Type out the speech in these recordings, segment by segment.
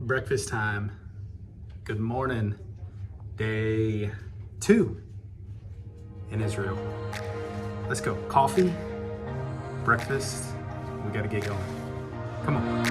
breakfast time. Good morning. Day 2 in Israel. Let's go. Coffee, breakfast. We got to get going. Come on.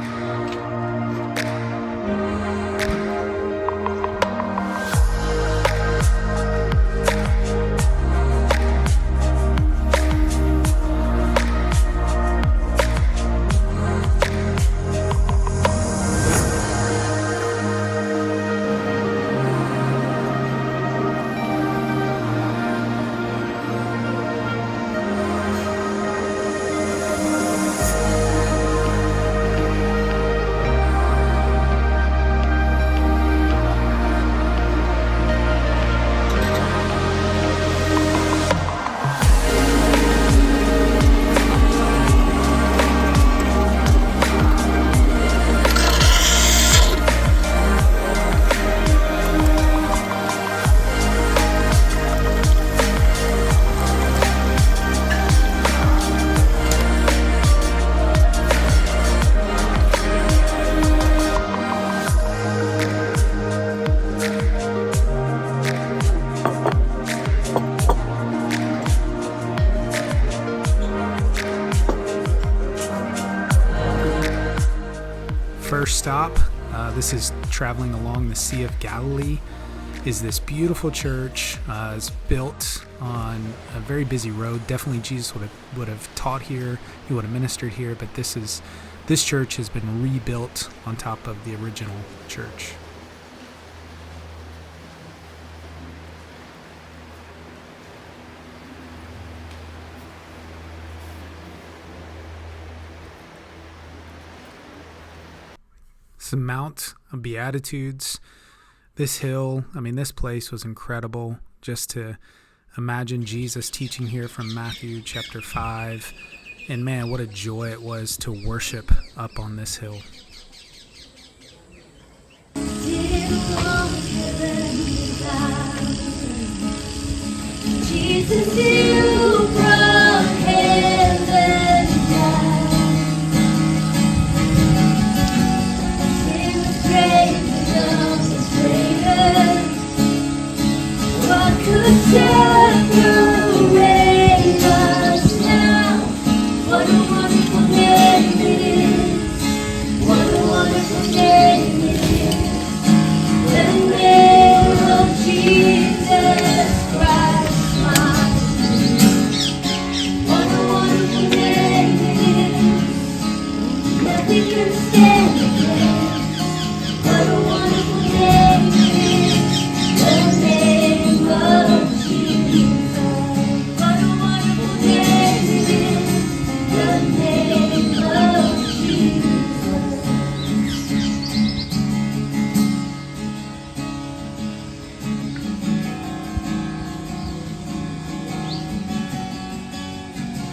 First stop, this is traveling along the Sea of Galilee, is this beautiful church. It's built on a very busy road. Definitely Jesus would have taught here, he would have ministered here, but this church has been rebuilt on top of the original church. It's the Mount of Beatitudes. This hill, this place was incredible. Just to imagine Jesus teaching here from Matthew chapter 5. And man, what a joy it was to worship up on this hill. Jesus, you brought heaven down. What could separate us now? What a wonderful name it is. What a wonderful name it is. The name of Jesus Christ, my King. What a wonderful name it is. Nothing can stand against. What a wonderful name it is. The name of Jesus. What a wonderful name it is. The name of Jesus.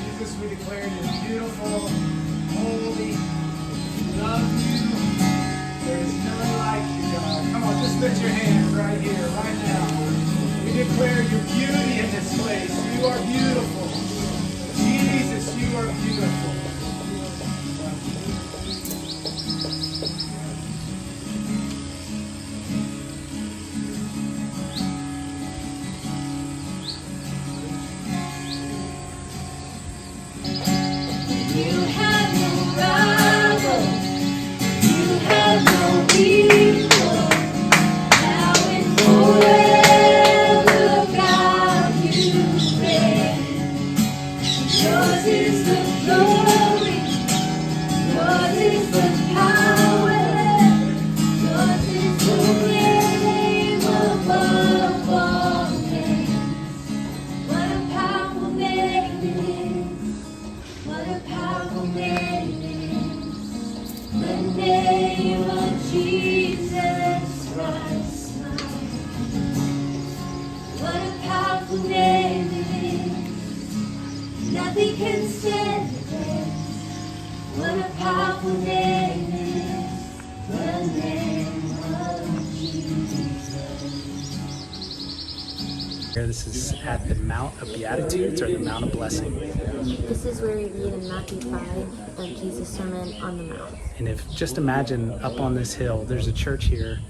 Jesus, we declare you beautiful, holy, we love you. There is none like you, God. Come on, just lift your hands right here, right now. We declare your beauty in this place. You are beautiful. Jesus, you are beautiful. You have no rival. You have no equal. Now and forever, God, you reign. Yours is the glory. Yours is the power. Yours is the name above all names. What a powerful name it is. What a powerful name it is. The name of Jesus Christ, my King. What a powerful name it is. Nothing can stand against. What a powerful name it is. The name of Jesus. This is at the Mount of Beatitudes, or the Mount of Blessing. This is where we read in Matthew 5 of Jesus' Sermon on the Mount. And if just imagine up on this hill, there's a church here.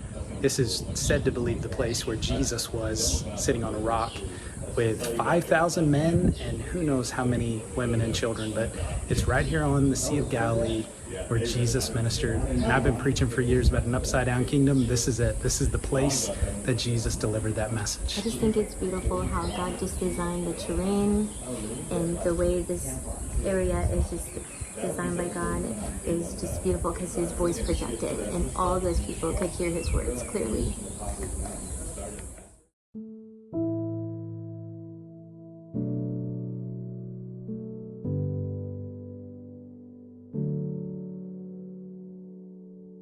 This is said to believe the place where Jesus was sitting on a rock with 5,000 men and who knows how many women and children. But it's right here on the Sea of Galilee where Jesus ministered. And I've been preaching for years about an upside down kingdom. This is it. This is the place that Jesus delivered that message. I just think it's beautiful how God just designed the terrain, and the way this area is just designed by God is just beautiful because his voice projected and all those people could hear his words clearly.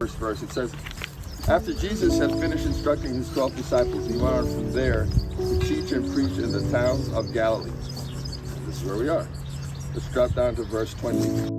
First verse, it says, after Jesus had finished instructing his 12 disciples, he went on from there to teach and preach in the towns of Galilee. This is where we are. Let's drop down to verse 20.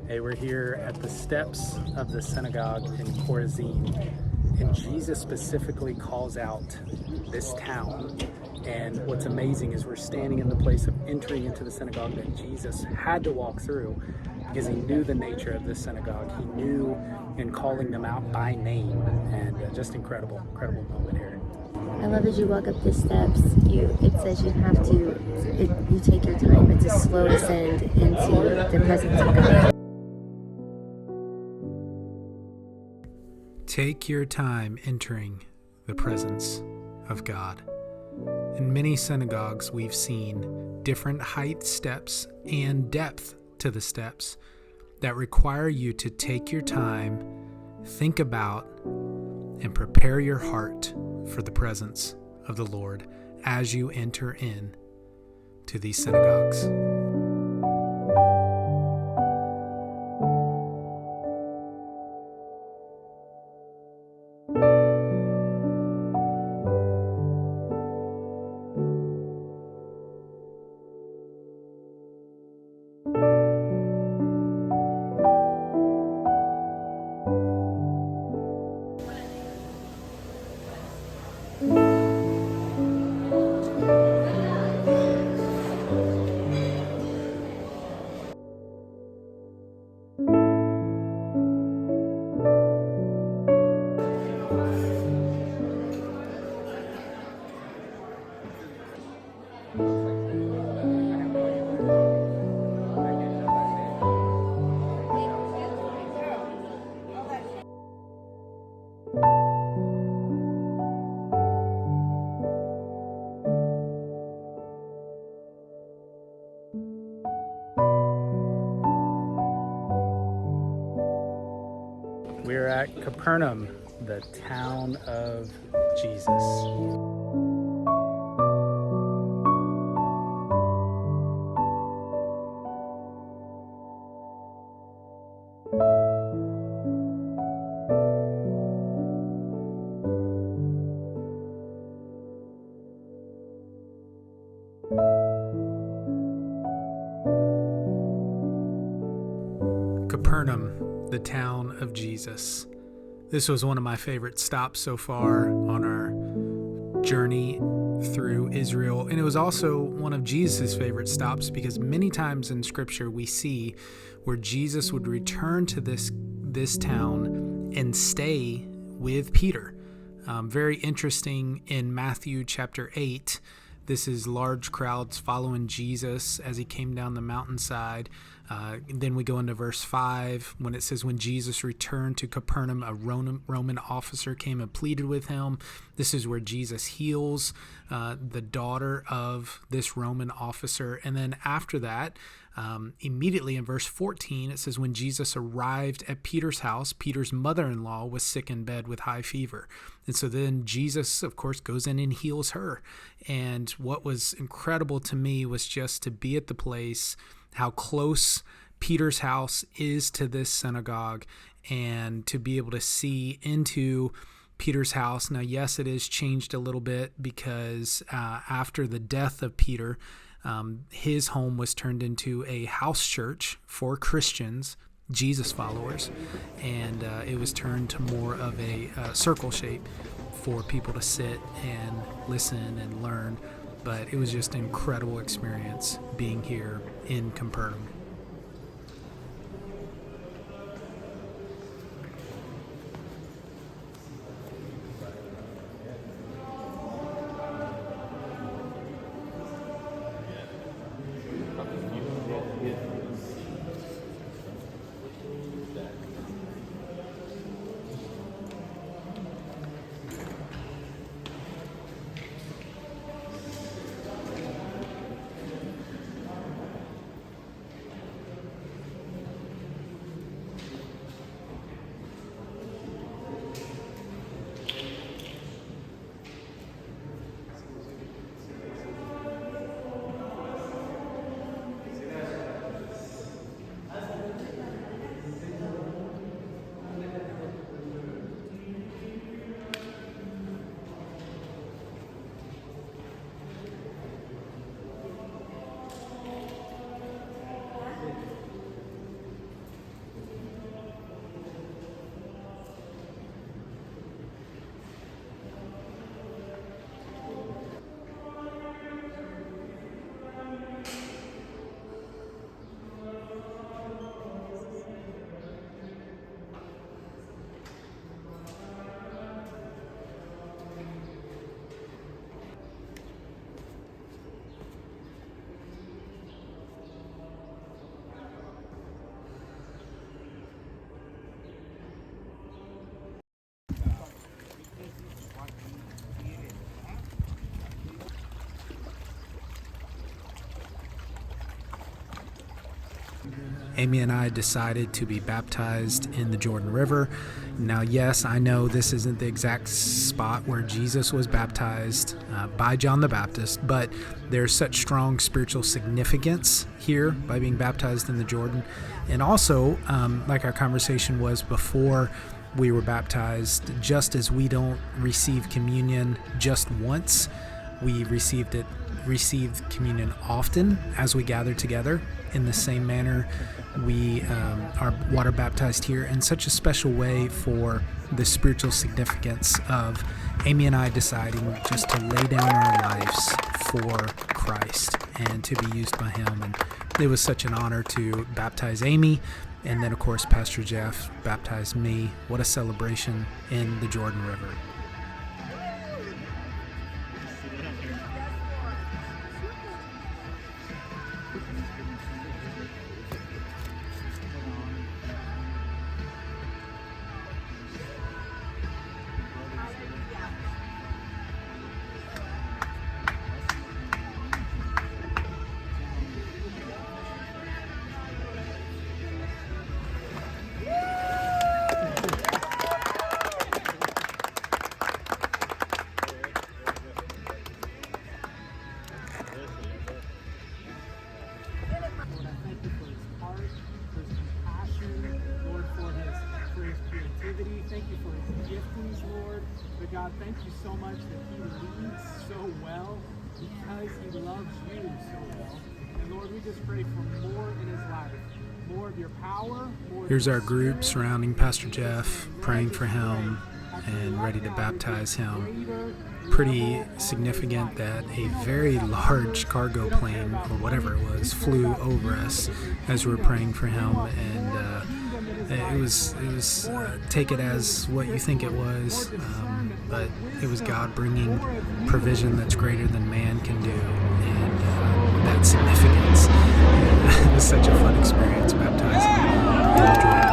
Hey, we're here at the steps of the synagogue in Korazin, and Jesus specifically calls out this town. And what's amazing is we're standing in the place of entering into the synagogue that Jesus had to walk through because he knew the nature of this synagogue. He knew in calling them out by name, and just incredible moment here. I love as you walk up the steps, it says you take your time. It's a slow ascend into the presence of God. Take your time entering the presence of God. In many synagogues, we've seen different height steps and depth to the steps that require you to take your time, think about, and prepare your heart for the presence of the Lord as you enter in to these synagogues. We're at Capharnaum, the town of Jesus. Capharnaum, the town of Jesus. This was one of my favorite stops so far on our journey through Israel, and it was also one of Jesus' favorite stops because many times in Scripture we see where Jesus would return to this town and stay with Peter. Very interesting in Matthew chapter 8. This is large crowds following Jesus as he came down the mountainside. Then we go into verse 5 when it says, when Jesus returned to Capernaum, a Roman officer came and pleaded with him. This is where Jesus heals the daughter of this Roman officer. And then after that, immediately in verse 14, it says, when Jesus arrived at Peter's house, Peter's mother-in-law was sick in bed with high fever. And so then Jesus, of course, goes in and heals her. And what was incredible to me was just to be at the place, how close Peter's house is to this synagogue, and to be able to see into Peter's house. Now, yes, it is changed a little bit because after the death of Peter, his home was turned into a house church for Christians, Jesus followers, and it was turned to more of a circle shape for people to sit and listen and learn. But it was just an incredible experience being here in Capernaum. Amy and I decided to be baptized in the Jordan River. Now, yes, I know this isn't the exact spot where Jesus was baptized by John the Baptist, but there's such strong spiritual significance here by being baptized in the Jordan. And also, like our conversation was before we were baptized, just as we don't receive communion just once, we received communion often as we gather together. In the same manner, we are water baptized here in such a special way for the spiritual significance of Amy and I deciding just to lay down our lives for Christ and to be used by Him. And it was such an honor to baptize Amy, and then of course Pastor Jeff baptized me. What a celebration in the Jordan River. Thank you for his giftings, Lord. But God, thank you so much that he leads so well because he loves you so well. And Lord, we just pray for more in his life, more of your power. Here's our group surrounding Pastor Jeff, praying for him and ready to baptize him. Pretty significant that a very large cargo plane, or whatever it was, flew over us as we were praying for him, and it was take it as what you think it was, but it was God bringing provision that's greater than man can do, and that significance. It was such a fun experience baptizing in Jordan.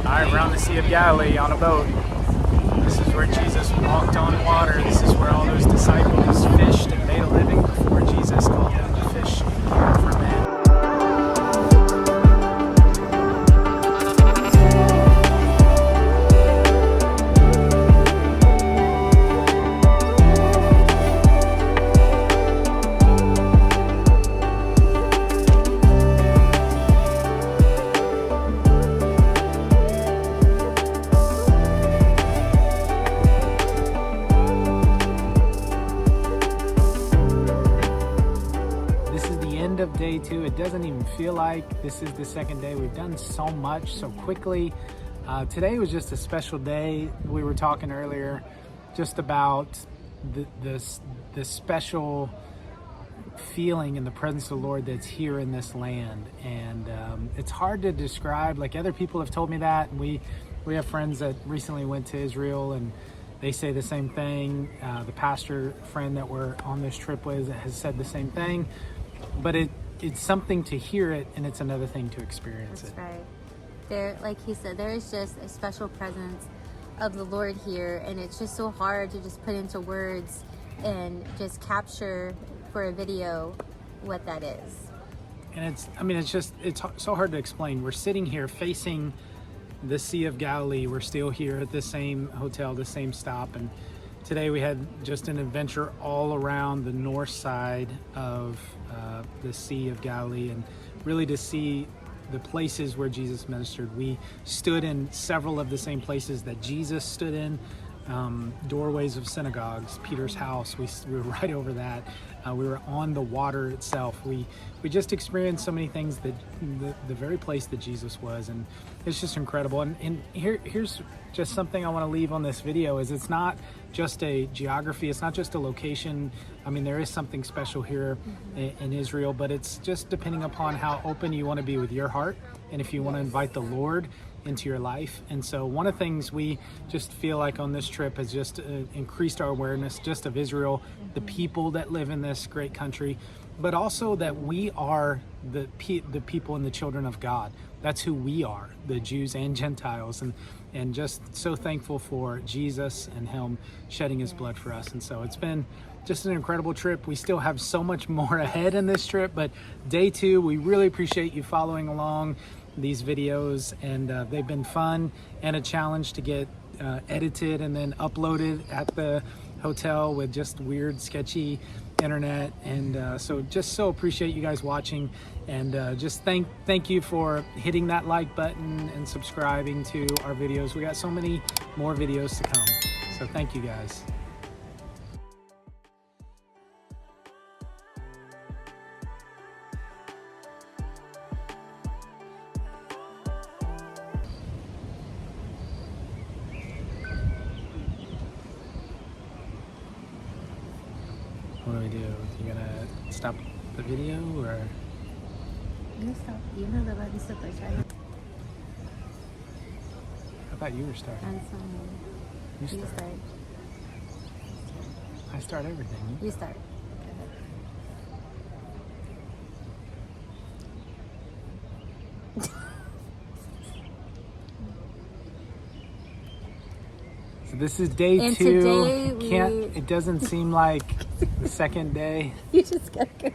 Alright, we're on the Sea of Galilee on a boat. This is where Jesus walked on water. This is where all those disciples fished and made a living before Jesus called them to fish for men. Of day 2. It doesn't even feel like this is the second day. We've done so much so quickly. Today was just a special day. We were talking earlier just about the special feeling in the presence of the Lord that's here in this land, and it's hard to describe. Like, other people have told me that, and we have friends that recently went to Israel, and they say the same thing. The pastor friend that we're on this trip with has said the same thing. But it's something to hear it, and it's another thing to experience it. That's right. There, like he said, there is just a special presence of the Lord here, and it's just so hard to just put into words and just capture for a video what that is. And it's so hard to explain. We're sitting here facing the Sea of Galilee. We're still here at the same hotel, the same stop, and today we had just an adventure all around the north side of the Sea of Galilee, and really to see the places where Jesus ministered. We stood in several of the same places that Jesus stood in, doorways of synagogues, Peter's house. We were right over that. We were on the water itself. We just experienced so many things, that the very place that Jesus was, and it's just incredible. And here's just something I want to leave on this video is it's not just a geography, it's not just a location. I mean, there is something special here in Israel, but it's just depending upon how open you want to be with your heart, and if you want to invite the Lord into your life. And so one of the things we just feel like on this trip has just increased our awareness just of Israel, the people that live in this great country, but also that we are the people and the children of God. That's who we are, the Jews and Gentiles, and just so thankful for Jesus and him shedding his blood for us. And so it's been just an incredible trip. We still have so much more ahead in this trip, but day 2, we really appreciate you following along these videos, and they've been fun and a challenge to get edited and then uploaded at the hotel with just weird, sketchy internet. And so just so appreciate you guys watching, and just thank you for hitting that like button and subscribing to our videos. We got so many more videos to come, so thank you guys. What do we do? You gonna stop the video, or? You stop. You know the button to push, right? I thought you were starting. And so You you start. start. I start everything. You start. So this is day And 2. today It doesn't seem like the second day. You just gotta go.